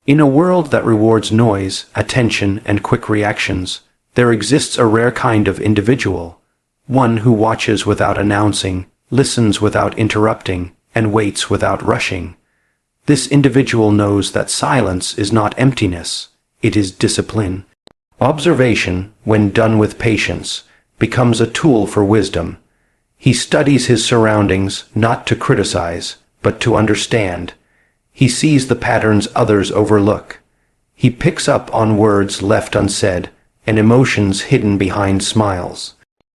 In a world that rewards noise, attention, and quick reactions, there exists a rare kind of individual, one who watches without announcing, listens without interrupting, and waits without rushing. This individual knows that silence is not emptiness, it is discipline. Observation, when done with patience, becomes a tool for wisdom. He studies his surroundings not to criticize, but to understand. He sees the patterns others overlook. He picks up on words left unsaid and emotions hidden behind smiles.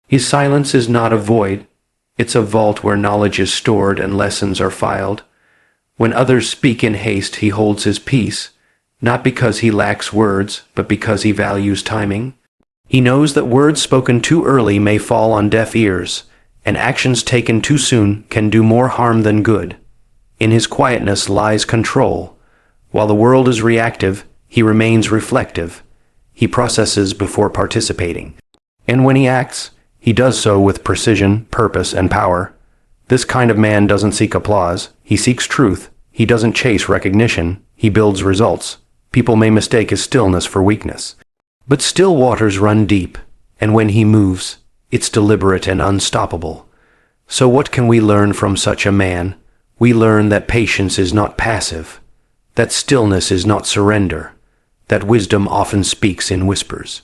His silence is not a void. It's a vault where knowledge is stored and lessons are filed. When others speak in haste, he holds his peace, not because he lacks words, but because he values timing. He knows that words spoken too early may fall on deaf ears, and actions taken too soon can do more harm than good. In his quietness lies control. While the world is reactive, he remains reflective. He processes before participating. And when he acts, he does so with precision, purpose, and power. This kind of man doesn't seek applause. He seeks truth. He doesn't chase recognition. He builds results. People may mistake his stillness for weakness. But still waters run deep, and when he moves, it's deliberate and unstoppable. So what can we learn from such a man? We learn that patience is not passive, that stillness is not surrender, that wisdom often speaks in whispers.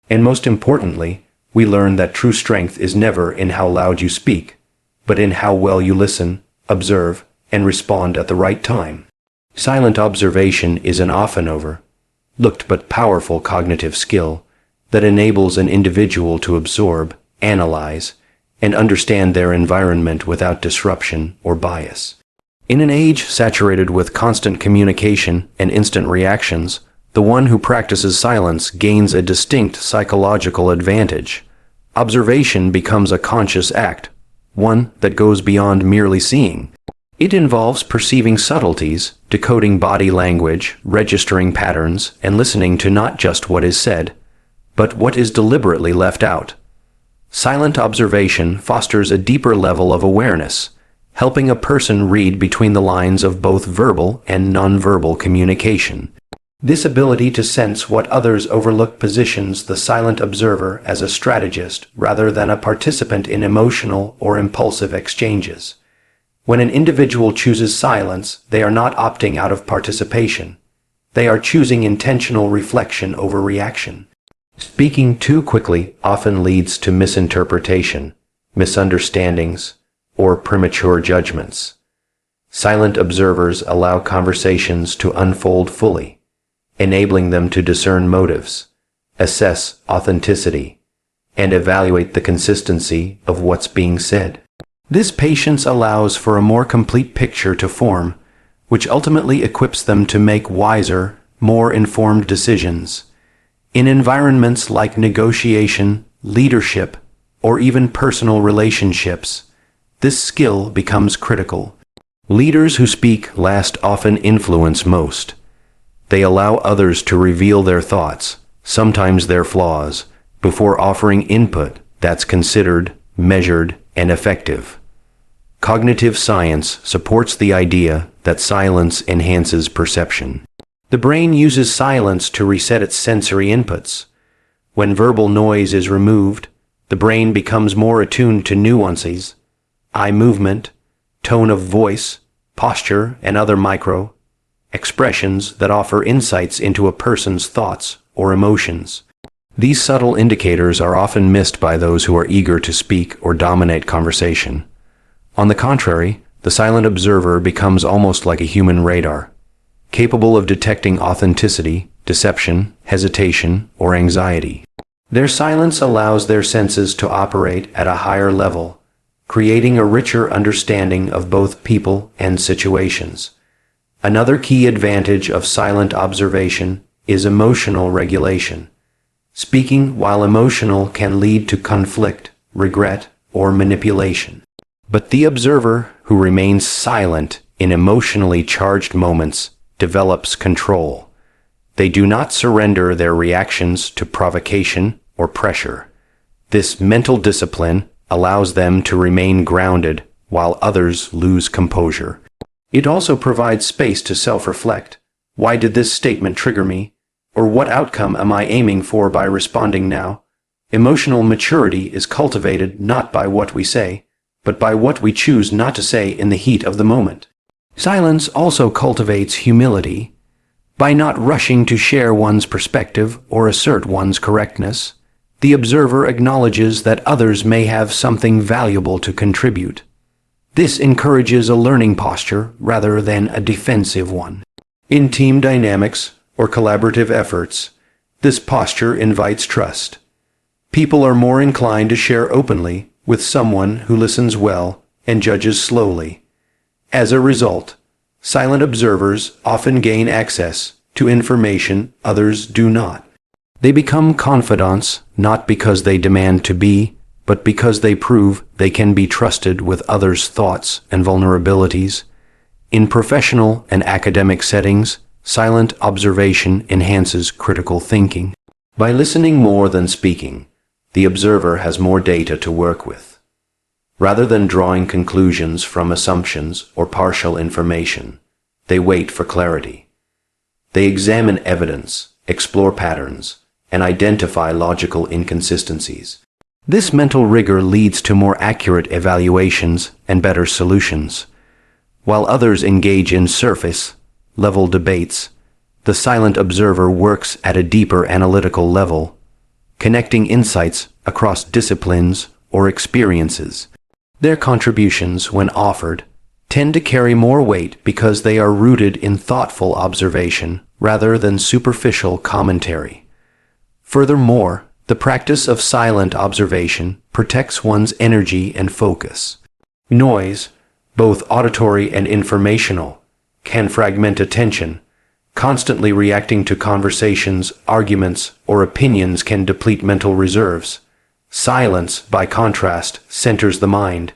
And most importantly, we learn that true strength is never in how loud you speak, but in how well you listen, observe, and respond at the right time. Silent observation is an often overlooked but powerful cognitive skill that enables an individual to absorb, analyze, and understand their environment without disruption or bias. In an age saturated with constant communication and instant reactions, the one who practices silence gains a distinct psychological advantage. Observation becomes a conscious act, one that goes beyond merely seeing. It involves perceiving subtleties, decoding body language, registering patterns, and listening to not just what is said, but what is deliberately left out. Silent observation fosters a deeper level of awareness, helping a person read between the lines of both verbal and nonverbal communication. This ability to sense what others overlook positions the silent observer as a strategist rather than a participant in emotional or impulsive exchanges. When an individual chooses silence, they are not opting out of participation. They are choosing intentional reflection over reaction. Speaking too quickly often leads to misinterpretation, misunderstandings, or premature judgments. Silent observers allow conversations to unfold fully, enabling them to discern motives, assess authenticity, and evaluate the consistency of what's being said. This patience allows for a more complete picture to form, which ultimately equips them to make wiser, more informed decisions. In environments like negotiation, leadership, or even personal relationships, this skill becomes critical. Leaders who speak last often influence most. They allow others to reveal their thoughts, sometimes their flaws, before offering input that's considered, measured, and effective. Cognitive science supports the idea that silence enhances perception. The brain uses silence to reset its sensory inputs. When verbal noise is removed, the brain becomes more attuned to nuances, eye movement, tone of voice, posture, and other micro-expressions that offer insights into a person's thoughts or emotions. These subtle indicators are often missed by those who are eager to speak or dominate conversation. On the contrary, the silent observer becomes almost like a human radar, capable of detecting authenticity, deception, hesitation, or anxiety. Their silence allows their senses to operate at a higher level, creating a richer understanding of both people and situations. Another key advantage of silent observation is emotional regulation. Speaking while emotional can lead to conflict, regret, or manipulation. But the observer who remains silent in emotionally charged moments develops control. They do not surrender their reactions to provocation or pressure. This mental discipline allows them to remain grounded while others lose composure. It also provides space to self-reflect. Why did this statement trigger me? Or what outcome am I aiming for by responding now? Emotional maturity is cultivated not by what we say, but by what we choose not to say in the heat of the moment. Silence also cultivates humility. By not rushing to share one's perspective or assert one's correctness, the observer acknowledges that others may have something valuable to contribute. This encourages a learning posture rather than a defensive one. In team dynamics or collaborative efforts, this posture invites trust. People are more inclined to share openly with someone who listens well and judges slowly. As a result, silent observers often gain access to information others do not. They become confidants not because they demand to be, but because they prove they can be trusted with others' thoughts and vulnerabilities. In professional and academic settings, silent observation enhances critical thinking. By listening more than speaking, the observer has more data to work with. Rather than drawing conclusions from assumptions or partial information, they wait for clarity. They examine evidence, explore patterns, and identify logical inconsistencies. This mental rigor leads to more accurate evaluations and better solutions. While others engage in surface-level debates, the silent observer works at a deeper analytical level, connecting insights across disciplines or experiences. Their contributions, when offered, tend to carry more weight because they are rooted in thoughtful observation rather than superficial commentary. Furthermore, the practice of silent observation protects one's energy and focus. Noise, both auditory and informational, can fragment attention. Constantly reacting to conversations, arguments, or opinions can deplete mental reserves. Silence, by contrast, centers the mind.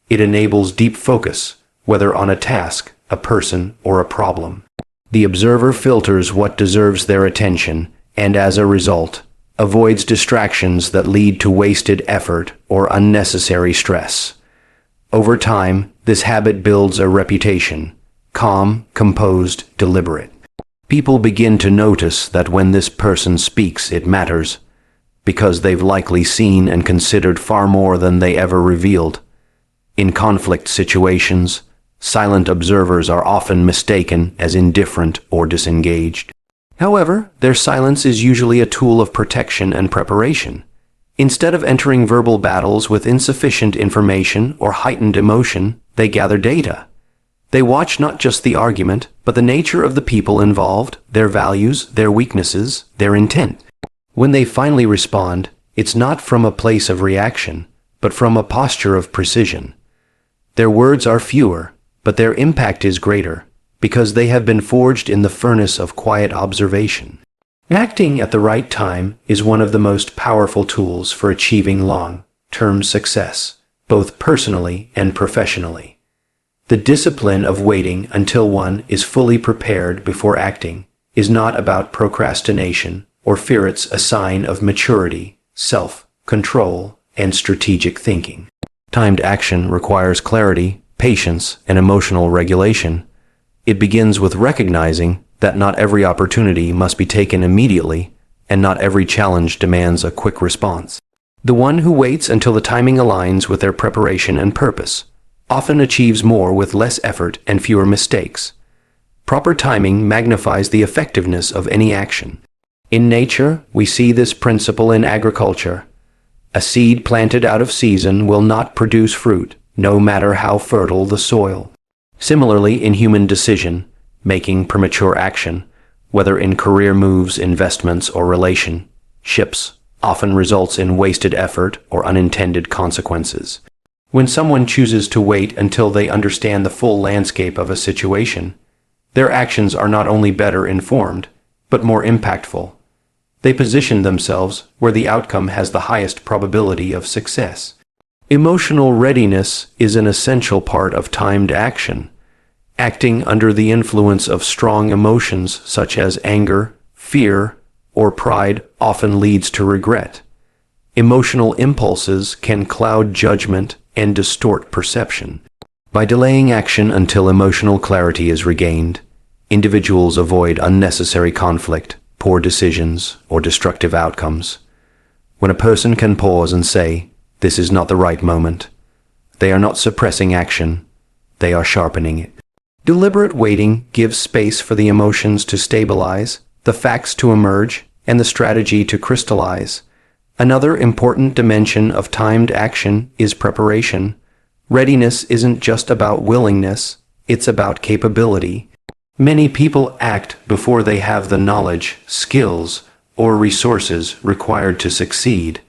It enables deep focus, whether on a task, a person, or a problem. The observer filters what deserves their attention, and as a result, avoids distractions that lead to wasted effort or unnecessary stress. Over time, this habit builds a reputation: calm, composed, deliberate. People begin to notice that when this person speaks, it matters, because they've likely seen and considered far more than they ever revealed. In conflict situations, silent observers are often mistaken as indifferent or disengaged. However, their silence is usually a tool of protection and preparation. Instead of entering verbal battles with insufficient information or heightened emotion, they gather data. They watch not just the argument, but the nature of the people involved, their values, their weaknesses, their intent. When they finally respond, it's not from a place of reaction, but from a posture of precision. Their words are fewer, but their impact is greater, because they have been forged in the furnace of quiet observation. Acting at the right time is one of the most powerful tools for achieving long-term success, both personally and professionally. The discipline of waiting until one is fully prepared before acting is not about procrastination or fear. It's a sign of maturity, self-control, and strategic thinking. Timed action requires clarity, patience, and emotional regulation. It begins with recognizing that not every opportunity must be taken immediately, and not every challenge demands a quick response. The one who waits until the timing aligns with their preparation and purpose often achieves more with less effort and fewer mistakes. Proper timing magnifies the effectiveness of any action. In nature, we see this principle in agriculture. A seed planted out of season will not produce fruit, no matter how fertile the soil. Similarly, in human decision-making, premature action, whether in career moves, investments, or relationships, often results in wasted effort or unintended consequences. When someone chooses to wait until they understand the full landscape of a situation, their actions are not only better informed, but more impactful. They position themselves where the outcome has the highest probability of success. Emotional readiness is an essential part of timed action. Acting under the influence of strong emotions such as anger, fear, or pride often leads to regret. Emotional impulses can cloud judgment and distort perception. By delaying action until emotional clarity is regained, Individuals avoid unnecessary conflict, poor decisions, or destructive outcomes. When a person can pause and say, "This is not the right moment," they are not suppressing action, they are sharpening it. Deliberate waiting gives space for the emotions to stabilize, the facts to emerge, and the strategy to crystallize. Another important dimension of timed action is preparation. Readiness isn't just about willingness, it's about capability. Many people act before they have the knowledge, skills, or resources required to succeed.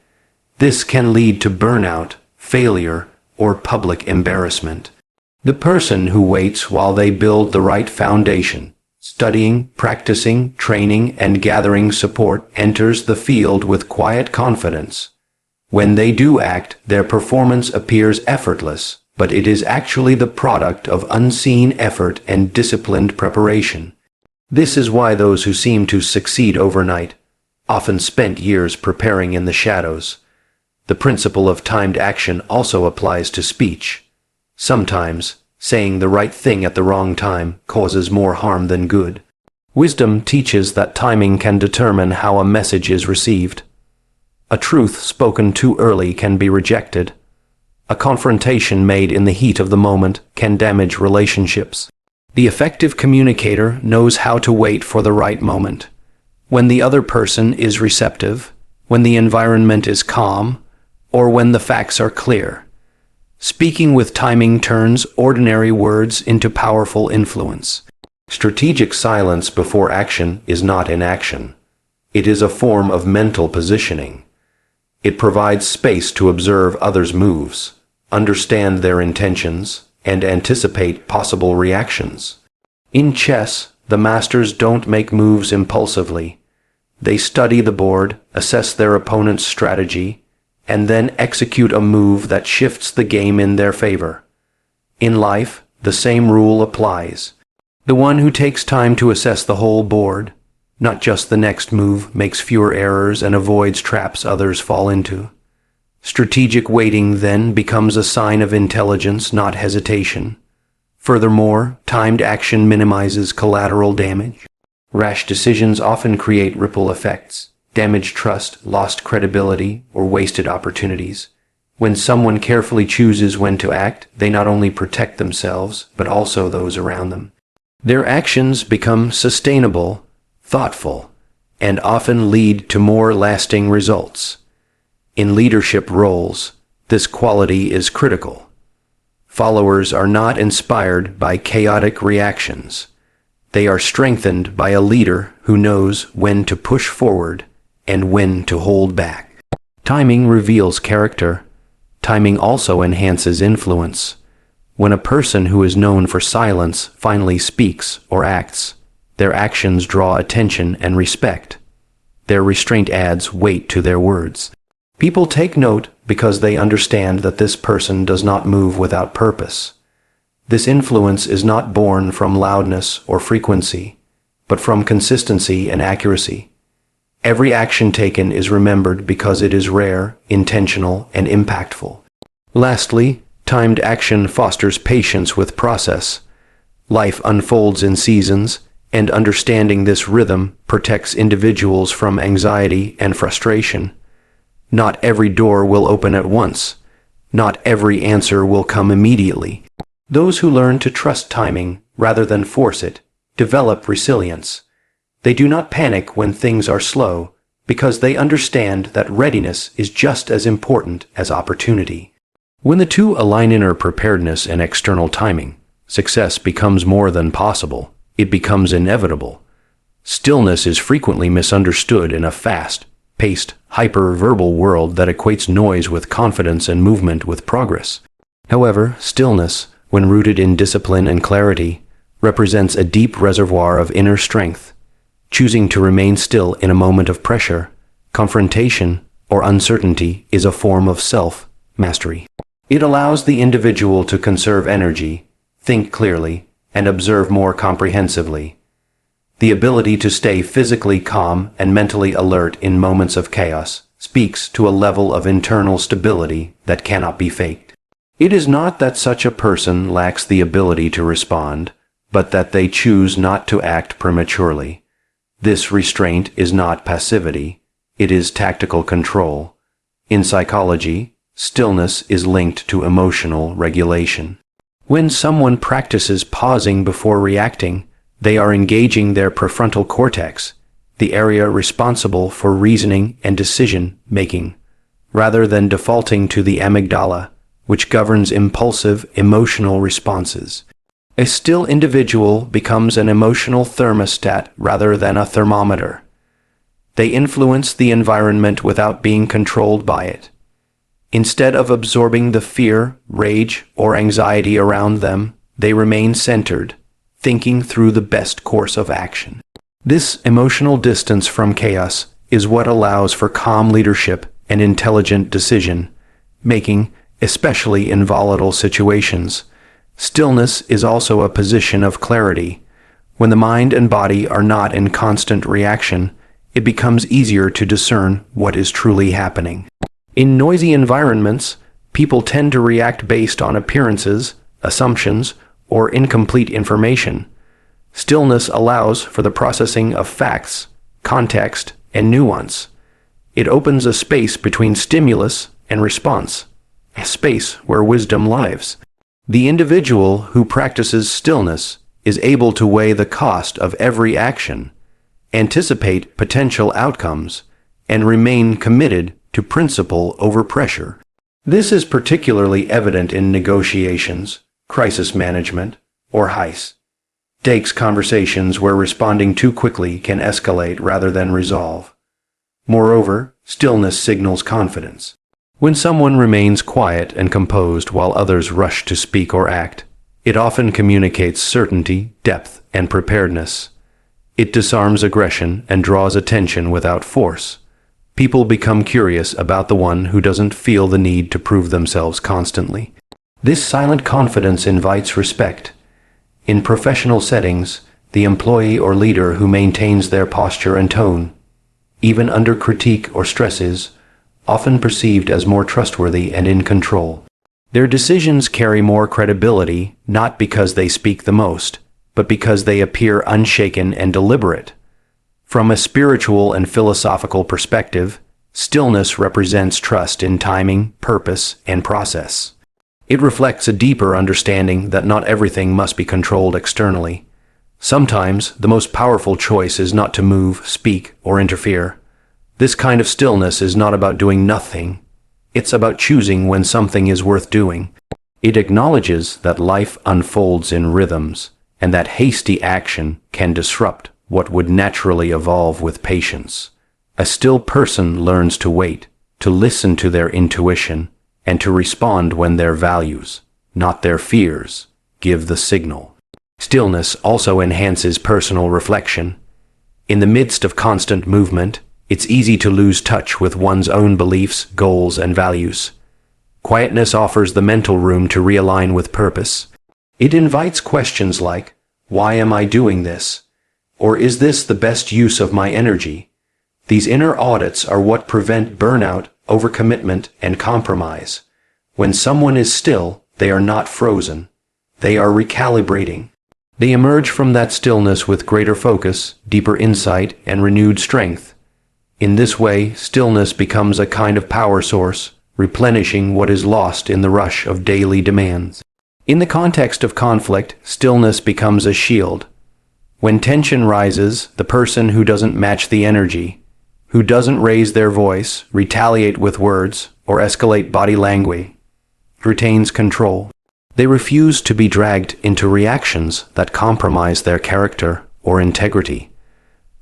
This can lead to burnout, failure, or public embarrassment. The person who waits while they build the right foundation, studying, practicing, training, and gathering support, enters the field with quiet confidence. When they do act, their performance appears effortless, but it is actually the product of unseen effort and disciplined preparation. This is why those who seem to succeed overnight often spent years preparing in the shadows. The principle of timed action also applies to speech. Sometimes, saying the right thing at the wrong time causes more harm than good. Wisdom teaches that timing can determine how a message is received. A truth spoken too early can be rejected. A confrontation made in the heat of the moment can damage relationships. The effective communicator knows how to wait for the right moment. When the other person is receptive, when the environment is calm, or when the facts are clear. Speaking with timing turns ordinary words into powerful influence. Strategic silence before action is not inaction. It is a form of mental positioning. It provides space to observe others' moves, understand their intentions, and anticipate possible reactions. In chess, the masters don't make moves impulsively. They study the board, assess their opponent's strategy, and then execute a move that shifts the game in their favor. In life, the same rule applies. The one who takes time to assess the whole board, not just the next move, makes fewer errors and avoids traps others fall into. Strategic waiting then becomes a sign of intelligence, not hesitation. Furthermore, timed action minimizes collateral damage. Rash decisions often create ripple effects, damaged trust, lost credibility, or wasted opportunities. When someone carefully chooses when to act, they not only protect themselves, but also those around them. Their actions become sustainable, thoughtful, and often lead to more lasting results. In leadership roles, this quality is critical. Followers are not inspired by chaotic reactions. They are strengthened by a leader who knows when to push forward and when to hold back. Timing reveals character. Timing also enhances influence. When a person who is known for silence finally speaks or acts, their actions draw attention and respect. Their restraint adds weight to their words. People take note because they understand that this person does not move without purpose. This influence is not born from loudness or frequency, but from consistency and accuracy. Every action taken is remembered because it is rare, intentional, and impactful. Lastly, timed action fosters patience with process. Life unfolds in seasons, and understanding this rhythm protects individuals from anxiety and frustration. Not every door will open at once. Not every answer will come immediately. Those who learn to trust timing rather than force it develop resilience. They do not panic when things are slow because they understand that readiness is just as important as opportunity. When the two align inner preparedness and external timing, success becomes more than possible. It becomes inevitable. Stillness is frequently misunderstood in a fast-paced, hyper-verbal world that equates noise with confidence and movement with progress. However, stillness, when rooted in discipline and clarity, represents a deep reservoir of inner strength. Choosing to remain still in a moment of pressure, confrontation, or uncertainty is a form of self-mastery. It allows the individual to conserve energy, think clearly, and observe more comprehensively. The ability to stay physically calm and mentally alert in moments of chaos speaks to a level of internal stability that cannot be faked. It is not that such a person lacks the ability to respond, but that they choose not to act prematurely. This restraint is not passivity, it is tactical control. In psychology, stillness is linked to emotional regulation. When someone practices pausing before reacting, they are engaging their prefrontal cortex, the area responsible for reasoning and decision-making, rather than defaulting to the amygdala, which governs impulsive, emotional responses. A still individual becomes an emotional thermostat rather than a thermometer. They influence the environment without being controlled by it. Instead of absorbing the fear, rage, or anxiety around them, they remain centered, thinking through the best course of action. This emotional distance from chaos is what allows for calm leadership and intelligent decision-making, especially in volatile situations. Stillness is also a position of clarity. When the mind and body are not in constant reaction, it becomes easier to discern what is truly happening. In noisy environments, people tend to react based on appearances, assumptions, or incomplete information. Stillness allows for the processing of facts, context, and nuance. It opens a space between stimulus and response, a space where wisdom lives. The individual who practices stillness is able to weigh the cost of every action, anticipate potential outcomes, and remain committed to principle over pressure. This is particularly evident in negotiations, crisis management, or high-stakes conversations where responding too quickly can escalate rather than resolve. Moreover, stillness signals confidence. When someone remains quiet and composed while others rush to speak or act, it often communicates certainty, depth, and preparedness. It disarms aggression and draws attention without force. People become curious about the one who doesn't feel the need to prove themselves constantly. This silent confidence invites respect. In professional settings, the employee or leader who maintains their posture and tone, even under critique or stress, is often perceived as more trustworthy and in control. Their decisions carry more credibility, not because they speak the most, but because they appear unshaken and deliberate. From a spiritual and philosophical perspective, stillness represents trust in timing, purpose, and process. It reflects a deeper understanding that not everything must be controlled externally. Sometimes, the most powerful choice is not to move, speak, or interfere. This kind of stillness is not about doing nothing. It's about choosing when something is worth doing. It acknowledges that life unfolds in rhythms, and that hasty action can disrupt what would naturally evolve with patience. A still person learns to wait, to listen to their intuition, and to respond when their values, not their fears, give the signal. Stillness also enhances personal reflection. In the midst of constant movement, it's easy to lose touch with one's own beliefs, goals, and values. Quietness offers the mental room to realign with purpose. It invites questions like, why am I doing this? Or is this the best use of my energy? These inner audits are what prevent burnout, overcommitment, and compromise. When someone is still, they are not frozen. They are recalibrating. They emerge from that stillness with greater focus, deeper insight, and renewed strength. In this way, stillness becomes a kind of power source, replenishing what is lost in the rush of daily demands. In the context of conflict, stillness becomes a shield. When tension rises, the person who doesn't match the energy, who doesn't raise their voice, retaliate with words, or escalate body language, retains control. They refuse to be dragged into reactions that compromise their character or integrity.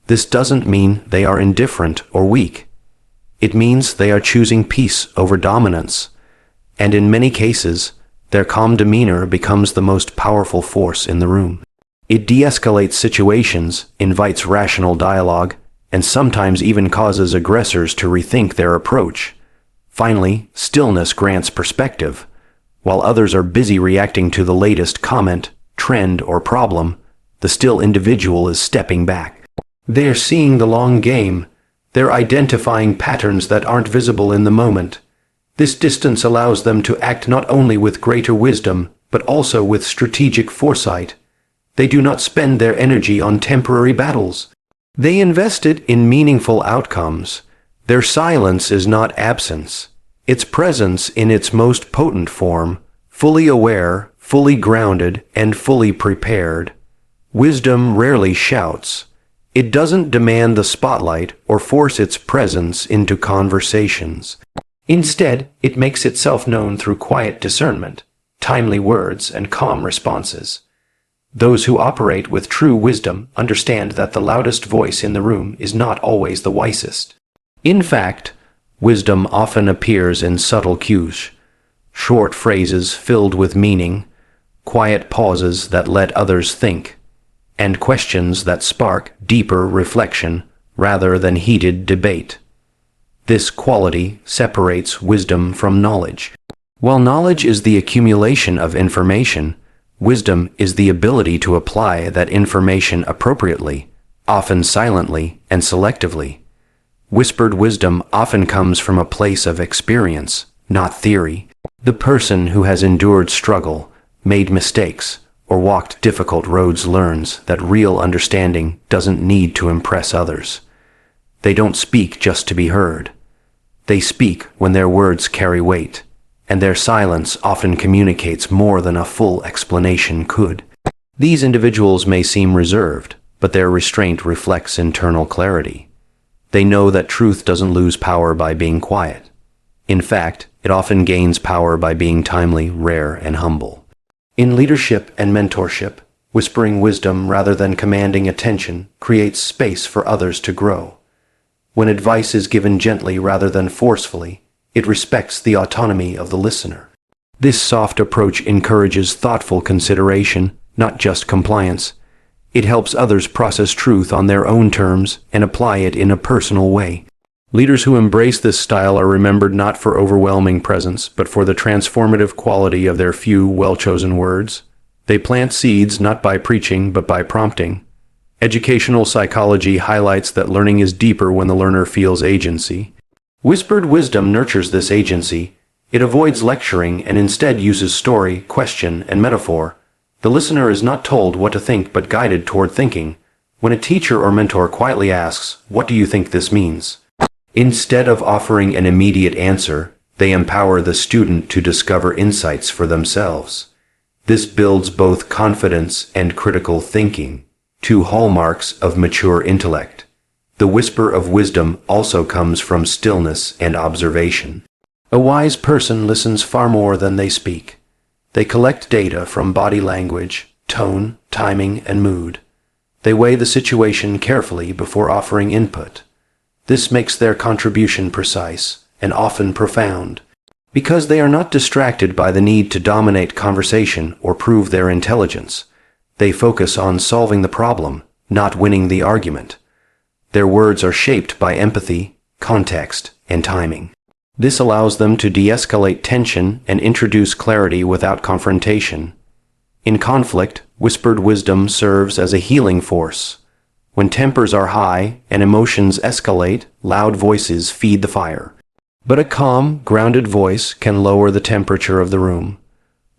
This doesn't mean they are indifferent or weak. It means they are choosing peace over dominance, and in many cases, their calm demeanor becomes the most powerful force in the room. It de-escalates situations, invites rational dialogue, and sometimes even causes aggressors to rethink their approach. Finally, stillness grants perspective. While others are busy reacting to the latest comment, trend, or problem, the still individual is stepping back. They're seeing the long game. They're identifying patterns that aren't visible in the moment. This distance allows them to act not only with greater wisdom, but also with strategic foresight. They do not spend their energy on temporary battles. They invest it in meaningful outcomes. Their silence is not absence. It's presence in its most potent form, fully aware, fully grounded, and fully prepared. Wisdom rarely shouts. It doesn't demand the spotlight or force its presence into conversations. Instead, it makes itself known through quiet discernment, timely words, and calm responses. Those who operate with true wisdom understand that the loudest voice in the room is not always the wisest. In fact, wisdom often appears in subtle cues, short phrases filled with meaning, quiet pauses that let others think, and questions that spark deeper reflection rather than heated debate. This quality separates wisdom from knowledge. While knowledge is the accumulation of information, wisdom is the ability to apply that information appropriately, often silently and selectively. Whispered wisdom often comes from a place of experience, not theory. The person who has endured struggle, made mistakes, or walked difficult roads learns that real understanding doesn't need to impress others. They don't speak just to be heard. They speak when their words carry weight, and their silence often communicates more than a full explanation could. These individuals may seem reserved, but their restraint reflects internal clarity. They know that truth doesn't lose power by being quiet. In fact, it often gains power by being timely, rare, and humble. In leadership and mentorship, whispering wisdom rather than commanding attention creates space for others to grow. When advice is given gently rather than forcefully, it respects the autonomy of the listener. This soft approach encourages thoughtful consideration, not just compliance. It helps others process truth on their own terms and apply it in a personal way. Leaders who embrace this style are remembered not for overwhelming presence, but for the transformative quality of their few, well-chosen words. They plant seeds not by preaching, but by prompting. Educational psychology highlights that learning is deeper when the learner feels agency. Whispered wisdom nurtures this agency. It avoids lecturing and instead uses story, question, and metaphor. The listener is not told what to think but guided toward thinking. When a teacher or mentor quietly asks, "What do you think this means?" Instead of offering an immediate answer, they empower the student to discover insights for themselves. This builds both confidence and critical thinking, two hallmarks of mature intellect. The whisper of wisdom also comes from stillness and observation. A wise person listens far more than they speak. They collect data from body language, tone, timing, and mood. They weigh the situation carefully before offering input. This makes their contribution precise and often profound. Because they are not distracted by the need to dominate conversation or prove their intelligence, they focus on solving the problem, not winning the argument. Their words are shaped by empathy, context, and timing. This allows them to de-escalate tension and introduce clarity without confrontation. In conflict, whispered wisdom serves as a healing force. When tempers are high and emotions escalate, loud voices feed the fire. But a calm, grounded voice can lower the temperature of the room.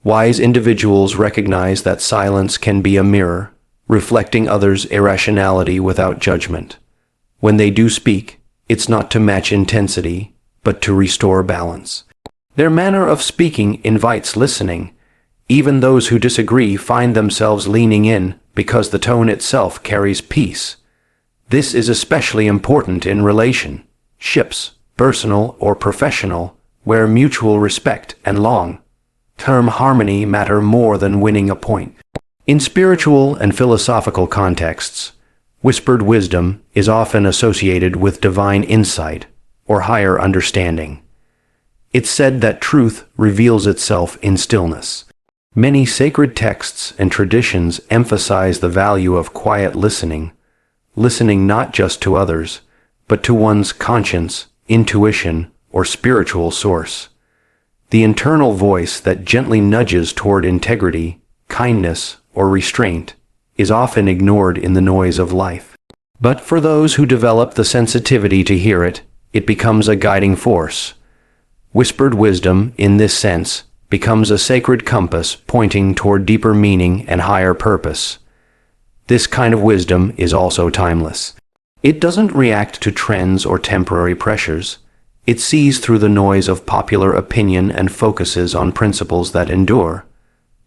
Wise individuals recognize that silence can be a mirror, reflecting others' irrationality without judgment. When they do speak, it's not to match intensity, but to restore balance. Their manner of speaking invites listening. Even those who disagree find themselves leaning in because the tone itself carries peace. This is especially important in relationships, personal or professional, where mutual respect and long-term harmony matter more than winning a point. In spiritual and philosophical contexts, whispered wisdom is often associated with divine insight or higher understanding. It's said that truth reveals itself in stillness. Many sacred texts and traditions emphasize the value of quiet listening not just to others, but to one's conscience, intuition, or spiritual source. The internal voice that gently nudges toward integrity, kindness, or restraint is often ignored in the noise of life. But for those who develop the sensitivity to hear it, it becomes a guiding force. Whispered wisdom, in this sense, becomes a sacred compass pointing toward deeper meaning and higher purpose. This kind of wisdom is also timeless. It doesn't react to trends or temporary pressures. It sees through the noise of popular opinion and focuses on principles that endure.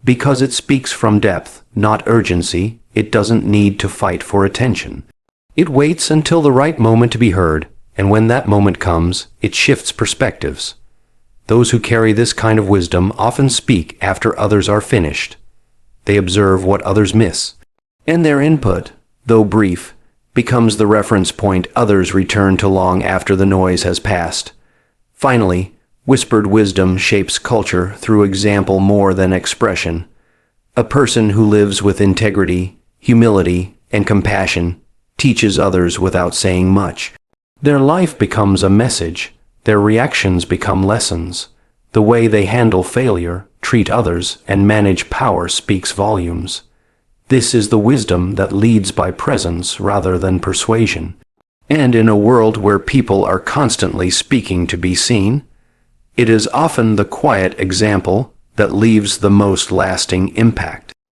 Because it speaks from depth, not urgency, it doesn't need to fight for attention. It waits until the right moment to be heard, and when that moment comes, it shifts perspectives. Those who carry this kind of wisdom often speak after others are finished. They observe what others miss, and their input, though brief, becomes the reference point others return to long after the noise has passed. Finally, whispered wisdom shapes culture through example more than expression. A person who lives with integrity, humility, and compassion teaches others without saying much. Their life becomes a message. Their reactions become lessons. The way they handle failure, treat others, and manage power speaks volumes. This is the wisdom that leads by presence rather than persuasion. And in a world where people are constantly speaking to be seen, it is often the quiet example that leaves the most lasting impact.